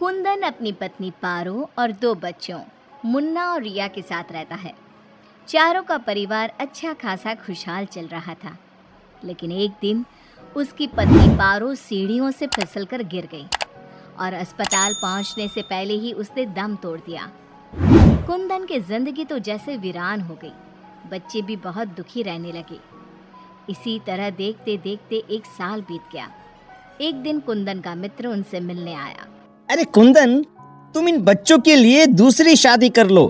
कुंदन अपनी पत्नी पारो और 2 बच्चों मुन्ना और रिया के साथ रहता है। चारों का परिवार अच्छा खासा खुशहाल चल रहा था, लेकिन एक दिन उसकी पत्नी पारो सीढ़ियों से फिसलकर गिर गई और अस्पताल पहुंचने से पहले ही उसने दम तोड़ दिया। कुंदन की जिंदगी तो जैसे वीरान हो गई। बच्चे भी बहुत दुखी रहने लगे। इसी तरह देखते देखते 1 साल बीत गया। एक दिन कुंदन का मित्र उनसे मिलने आया। अरे कुंदन, तुम इन बच्चों के लिए दूसरी शादी कर लो,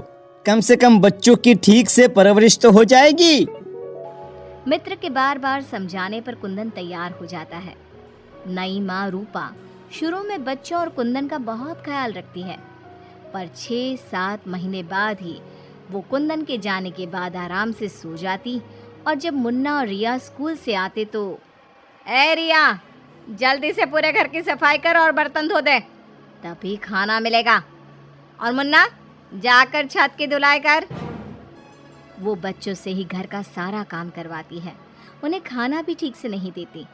कम से कम बच्चों की ठीक से परवरिश तो हो जाएगी। मित्र के बार बार समझाने पर कुंदन तैयार हो जाता है। नई माँ रूपा शुरू में बच्चों और कुंदन का बहुत ख्याल रखती है, पर 6-7 महीने बाद ही वो कुंदन के जाने के बाद आराम से सो जाती और जब मुन्ना और रिया स्कूल से आते तो, ए रिया, जल्दी से पूरे घर की सफाई कर और बर्तन धो दे, तभी खाना मिलेगा। और मुन्ना, जाकर छत की धुलाई कर। वो बच्चों से ही घर का सारा काम करवाती है। उन्हें खाना भी ठीक से नहीं देती।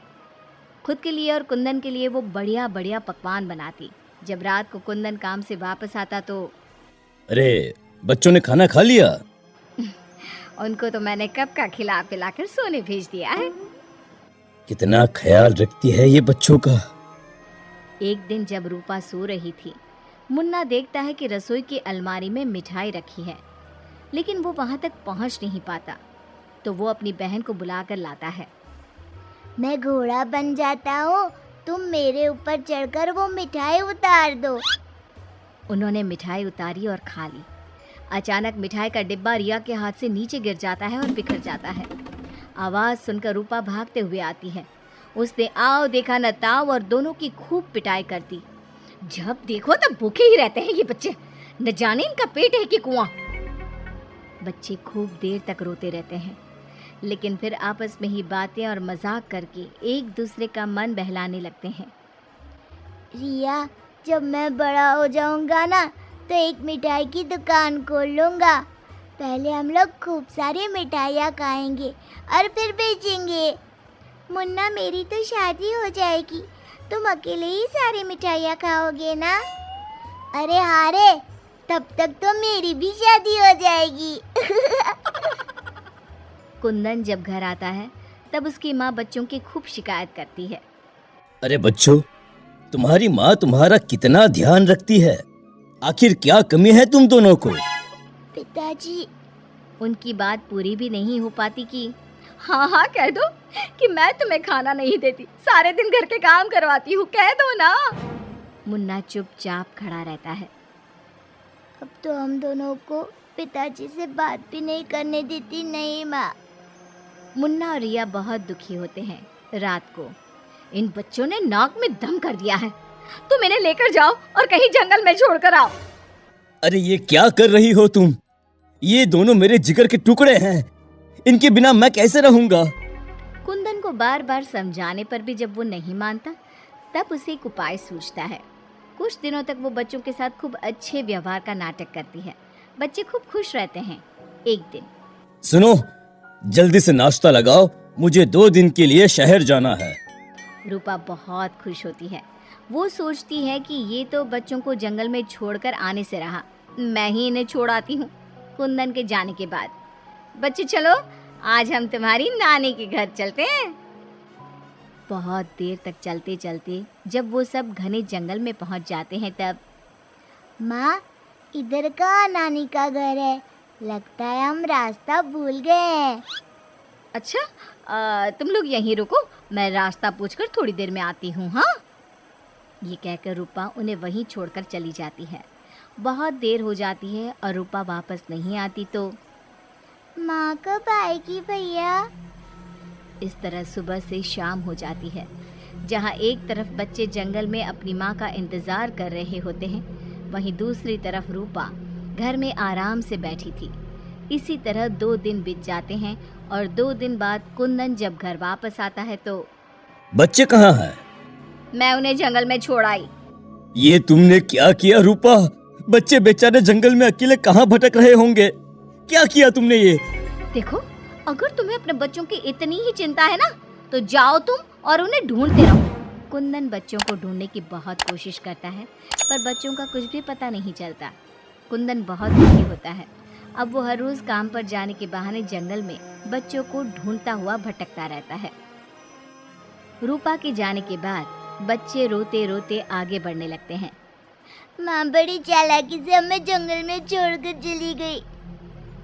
खुद के लिए और कुंदन के लिए वो बढ़िया बढ़िया पकवान बनाती। जब रात को कुंदन काम से वापस आता तो, अरे बच्चों ने खाना खा लिया? उनको तो मैंने कब का खिला पिलाकर सोने भेज दिया है। कितना ख्याल रखती है ये बच्चों का। एक दिन जब रूपा सो रही थी, मुन्ना देखता है कि रसोई की अलमारी में मिठाई रखी है, लेकिन वो वहां तक पहुंच नहीं पाता। तो वो अपनी बहन को बुलाकर लाता है। मैं घोड़ा बन जाता हूँ, तुम मेरे ऊपर चढ़कर वो मिठाई उतार दो। उन्होंने मिठाई उतारी और खा ली। अचानक मिठाई का डिब्बा रिया के हाथ से नीचे गिर जाता है और बिखर जाता है। आवाज़ सुनकर रूपा भागते हुए आती है। उसने आओ देखा न ताव और दोनों की खूब पिटाई कर दी। जब देखो तब भूखे ही रहते हैं ये बच्चे, न जाने इनका पेट है कि कुआं। बच्चे खूब देर तक रोते रहते हैं, लेकिन फिर आपस में ही बातें और मजाक करके एक दूसरे का मन बहलाने लगते हैं। रिया, जब मैं बड़ा हो जाऊंगा ना तो एक मिठाई की दुकान खोल लूंगा। पहले हम लोग खूब सारी मिठाइयाँ खाएंगे और फिर बेचेंगे। मुन्ना, मेरी तो शादी हो जाएगी, तुम अकेले ही सारी मिठाइयाँ खाओगे ना? अरे हाँ रे, तब तक तो मेरी भी शादी हो जाएगी। कुंदन जब घर आता है तब उसकी माँ बच्चों की खूब शिकायत करती है। अरे बच्चों, तुम्हारी माँ तुम्हारा कितना ध्यान रखती है, आखिर क्या कमी है तुम दोनों को? पिताजी, उनकी बात पूरी भी नहीं हो पाती कि हाँ हाँ कह दो कि मैं तुम्हें खाना नहीं देती, सारे दिन घर के काम करवाती हूँ, कह दो ना। मुन्ना चुपचाप खड़ा रहता है। अब तो हम दोनों को पिताजी से बात भी नहीं करने देती। नहीं माँ। मुन्ना और रिया बहुत दुखी होते हैं। रात को इन बच्चों ने नाक में दम कर दिया है, तुम इन्हें लेकर जाओ और कहीं जंगल में छोड़कर आओ। अरे ये क्या कर रही हो तुम? ये दोनों मेरे जिगर के टुकड़े हैं, इनके बिना मैं कैसे रहूंगा? कुंदन को बार बार समझाने पर भी जब वो नहीं मानता, तब उसे एक उपाय सूझता है। कुछ दिनों तक वो बच्चों के साथ खूब अच्छे व्यवहार का नाटक करती है। बच्चे खूब खुश रहते हैं। एक दिन, सुनो, जल्दी से नाश्ता लगाओ, मुझे 2 दिन के लिए शहर जाना है। रूपा बहुत खुश होती है। वो सोचती है कि ये तो बच्चों को जंगल में छोड़कर आने से रहा, मैं ही इन्हें छोड़ आती हूँ। कुंदन के जाने के बाद, बच्चे चलो, आज हम तुम्हारी नानी के घर चलते हैं। बहुत देर तक चलते चलते जब वो सब घने जंगल में पहुंच जाते हैं तब, माँ, इधर कहाँ नानी का घर है? लगता है हम रास्ता भूल गए हैं। अच्छा, तुम लोग यहीं रुको, मैं रास्ता पूछकर थोड़ी देर में आती हूँ। हाँ, ये कहकर रूपा उन्हें वहीं छोड़कर चली जाती है। बहुत देर हो जाती है और रूपा वापस नहीं आती तो, माँ कब आएगी भैया? इस तरह सुबह से शाम हो जाती है। जहाँ एक तरफ बच्चे जंगल में अपनी माँ का इंतज़ार कर रहे होते हैं, वहीं दूसरी तरफ रूपा घर में आराम से बैठी थी। इसी तरह 2 दिन बीत जाते हैं और 2 दिन बाद कुंदन जब घर वापस आता है तो, बच्चे कहाँ हैं? मैं उन्हें जंगल में छोड़ आई। ये तुमने क्या किया रूपा? बच्चे बेचारे जंगल में अकेले कहाँ भटक रहे होंगे? क्या किया तुमने ये? देखो, अगर तुम्हें अपने बच्चों की इतनी ही चिंता है ना, तो जाओ तुम और उन्हें ढूंढते रहो। कुंदन बच्चों को ढूंढने की बहुत कोशिश करता है, पर बच्चों का कुछ भी पता नहीं चलता। कुंदन बहुत दुखी होता है। अब वो हर रोज काम पर जाने के बहाने जंगल में बच्चों को ढूंढता हुआ भटकता रहता है। रूपा के जाने के बाद बच्चे रोते रोते आगे बढ़ने लगते हैं। माँ बड़ी चालाकी से हमें जंगल में छोड़कर चली गई।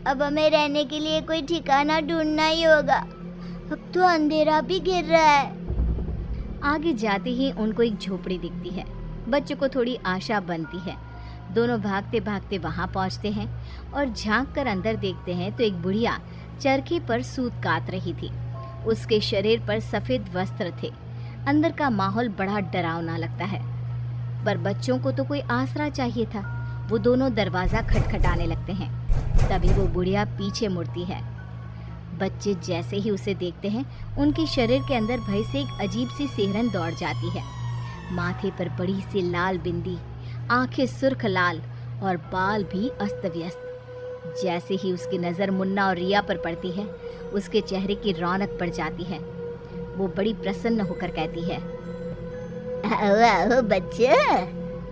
अब हमें रहने के लिए कोई ठिकाना ढूंढना ही होगा। अब तो अंधेरा भी घिर रहा है। आगे जाते ही उनको एक झोपड़ी दिखती है। बच्चों को थोड़ी आशा बनती है। दोनों भागते भागते वहां पहुंचते हैं और झांक कर अंदर देखते हैं तो एक बुढ़िया चरखे पर सूत काट रही थी। उसके शरीर पर सफेद वस्त्र थे। अंदर का माहौल बड़ा डरावना लगता है, पर बच्चों को तो कोई आसरा चाहिए था। वो दोनों दरवाजा खटखटाने लगते हैं। तभी वो बुढ़िया पीछे मुड़ती है। बच्चे जैसे ही उसे देखते हैं, उनके शरीर के अंदर भय से एक अजीब सी सिहरन दौड़ जाती है। माथे पर बड़ी सी लाल बिंदी, आंखें सुर्ख लाल और बाल भी अस्त व्यस्त। जैसे ही उसकी नज़र मुन्ना और रिया पर पड़ती है, उसके चेहरे की रौनक बढ़ जाती है। वो बड़ी प्रसन्न होकर कहती है, आओ आओ बच्चे,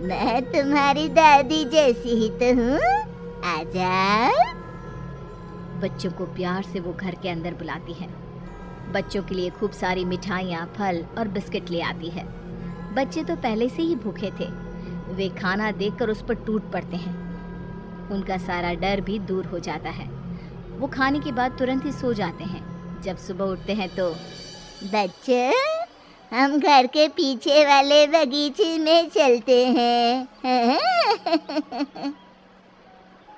मैं तुम्हारी दादी जैसी ही तो हूँ। आजा। बच्चों को प्यार से वो घर के अंदर बुलाती है। बच्चों के लिए खूब सारी मिठाइयाँ, फल और बिस्किट ले आती है। बच्चे तो पहले से ही भूखे थे। वे खाना देखकर उस पर टूट पड़ते हैं। उनका सारा डर भी दूर हो जाता है। वो खाने के बाद तुरंत ही सो जाते हैं। जब सुबह उठते हैं तो बच्चे, हम घर के पीछे वाले बगीचे में चलते हैं।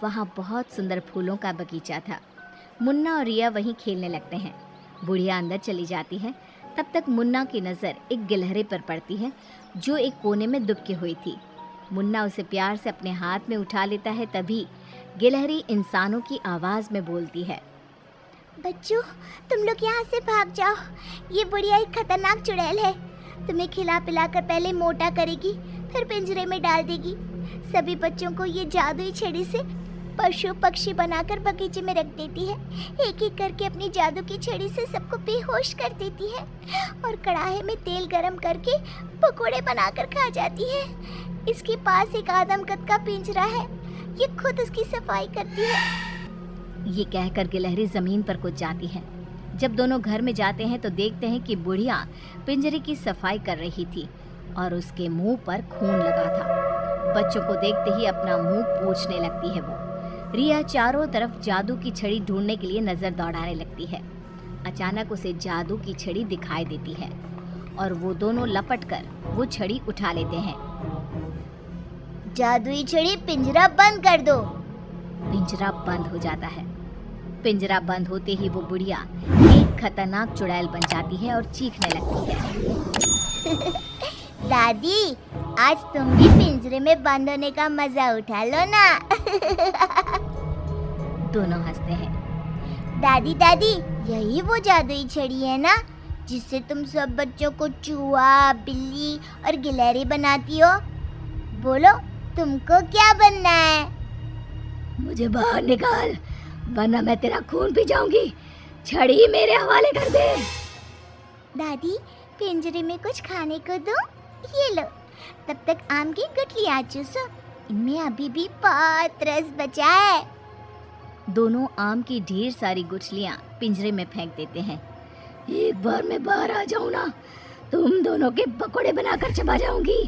वहाँ बहुत सुंदर फूलों का बगीचा था। मुन्ना और रिया वहीं खेलने लगते हैं। बुढ़िया अंदर चली जाती है। तब तक मुन्ना की नज़र एक गिलहरी पर पड़ती है जो एक कोने में दुबकी हुई थी। मुन्ना उसे प्यार से अपने हाथ में उठा लेता है। तभी गिलहरी इंसानों की आवाज़ में बोलती है, बच्चों, तुम लोग यहाँ से भाग जाओ। ये बुढ़िया एक खतरनाक चुड़ैल है। तुम्हें खिला पिला कर पहले मोटा करेगी, फिर पिंजरे में डाल देगी। सभी बच्चों को ये जादुई छड़ी से पशु पक्षी बनाकर बगीचे में रख देती है। एक एक करके अपनी जादू की छड़ी से सबको बेहोश कर देती है और कढ़ाई में तेल गरम करके पकोड़े बनाकर खा जाती है। इसके पास एक आदमकद का पिंजरा है। ये खुद उसकी सफाई करती है। ये कहकर गिलहरी जमीन पर कूद जाती है। जब दोनों घर में जाते हैं तो देखते हैं कि बुढ़िया पिंजरे की सफाई कर रही थी और उसके मुंह पर खून लगा था। बच्चों को देखते ही अपना मुंह पोंछने लगती है वो। रिया चारों तरफ जादू की छड़ी ढूंढने के लिए नजर दौड़ाने लगती है। अचानक उसे जादू की छड़ी दिखाई देती है और वो दोनों लपट कर वो छड़ी उठा लेते हैं। जादुई छड़ी, पिंजरा बंद कर दो। पिंजरा बंद हो जाता है। पिंजरा बंद होते ही वो बुढ़िया एक खतरनाक चुड़ैल बन जाती है और चीखने लगती है। दादी, आज तुम भी पिंजरे में बंद होने का मजा उठा लो ना। दोनों हंसते हैं। दादी दादी, यही वो जादुई छड़ी है ना जिससे तुम सब बच्चों को चूहा, बिल्ली और गिलहरी बनाती हो? बोलो, तुमको क्या बनना है? मुझे बाहर निकाल, वरना मैं तेरा खून पी जाऊंगी। छड़ी मेरे हवाले कर दे। दादी, पिंजरे में कुछ खाने को दो। ये लो, तब तक आम की गुठलियां चूसो। इनमें अभी भी बहुत रस बचा है। दोनों आम की ढेर सारी गुठलियां पिंजरे में फेंक देते हैं। एक बार मैं बाहर आ जाऊं ना, तुम दोनों के पकोड़े बनाकर चबा जाऊंगी।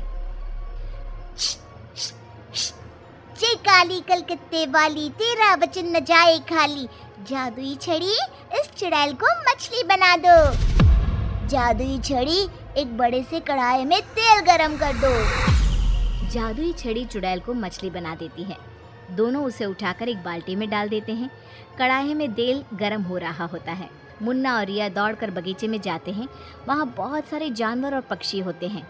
जे काली कलकत्ते वाली, तेरा वचन न जाए खाली। जादुई छड़ी, इस चुड़ैल को मछली बना दो। जादुई छड़ी, एक बड़े से कढ़ाई में तेल गरम कर दो। जादुई छड़ी चुड़ैल को मछली बना देती है। दोनों उसे उठाकर एक बाल्टी में डाल देते हैं। कढ़ाई में तेल गरम हो रहा होता है। मुन्ना और रिया दौड़कर बगीचे में जाते हैं। वहाँ बहुत सारे जानवर और पक्षी होते हैं।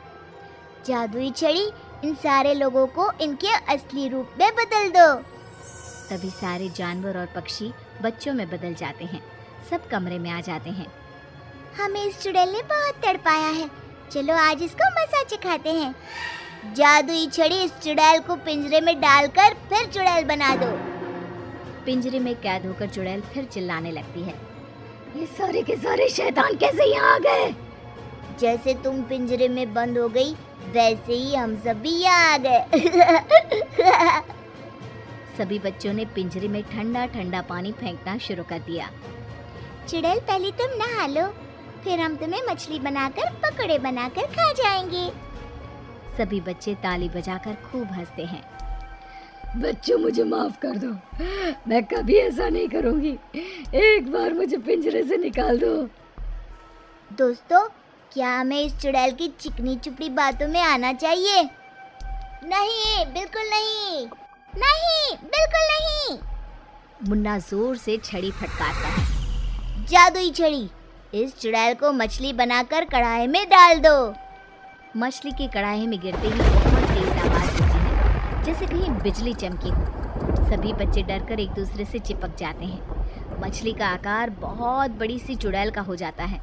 जादुई छड़ी, इन सारे लोगों को इनके असली रूप में बदल दो। तभी सारे जानवर और पक्षी बच्चों में बदल जाते हैं। सब कमरे में आ जाते हैं। हमें इस चुड़ैल ने बहुत तड़पाया है, चलो आज इसको मजा चखाते हैं। जादुई छड़ी, इस चुड़ैल को पिंजरे में डालकर फिर चुड़ैल बना दो। पिंजरे में कैद होकर चुड़ैल फिर चिल्लाने लगती है, ये सारे के सारे शैतान कैसे यहाँ आ गए? जैसे तुम पिंजरे में बंद हो गई वैसे ही हम सब भी यहाँ आ गए। सभी बच्चों ने पिंजरे में ठंडा ठंडा पानी फेंकना शुरू कर दिया। चुड़ैल पहले तुम नहा लो, फिर हम तुम्हें मछली बनाकर पकौड़े बनाकर खा जाएंगे। सभी बच्चे ताली बजाकर खूब हंसते हैं। बच्चों मुझे माफ कर दो, मैं कभी ऐसा नहीं करूंगी। एक बार मुझे पिंजरे से निकाल दो। दोस्तों, क्या हमें इस चुड़ैल की चिकनी चुपड़ी बातों में आना चाहिए? नहीं, बिल्कुल नहीं, नहीं, बिल्कुल नहीं। मुन्ना जोर से छड़ी फटकारता है। जादुई छड़ी, इस चुड़ैल को मछली बनाकर कढ़ाई में डाल दो। मछली की कढ़ाई में गिरते ही बहुत तेज आवाज होती है, जैसे कहीं बिजली चमकी हो। सभी बच्चे डरकर एक दूसरे से चिपक जाते हैं। मछली का आकार बहुत बड़ी सी चुड़ैल का हो जाता है।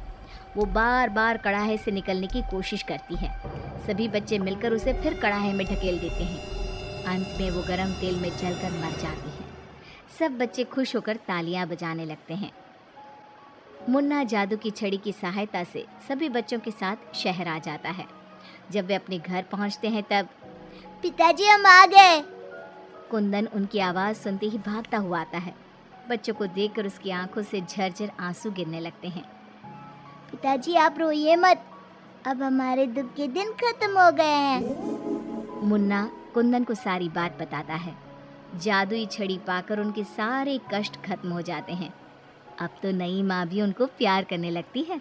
वो बार बार कढ़ाई से निकलने की कोशिश करती है। सभी बच्चे मिलकर उसे फिर कढ़ाई में ढकेल देते हैं। अंत में वो गरम तेल में जलकर मर जाती है। सब बच्चे खुश होकर तालियां बजाने लगते हैं। मुन्ना जादू की छड़ी की सहायता से सभी बच्चों के साथ शहर आ जाता है। जब वे अपने घर पहुंचते हैं तब पिताजी, हम आ गए। कुंदन उनकी आवाज़ सुनते ही भागता हुआ आता है। बच्चों को देखकर उसकी आंखों से झरझर आंसू गिरने लगते हैं। पिताजी, आप रोइए मत, अब हमारे दुख के दिन खत्म हो गए हैं। मुन्ना कुंदन को सारी बात बताता है। जादुई छड़ी पाकर उनके सारे कष्ट खत्म हो जाते हैं। अब तो नई माँ भी उनको प्यार करने लगती है।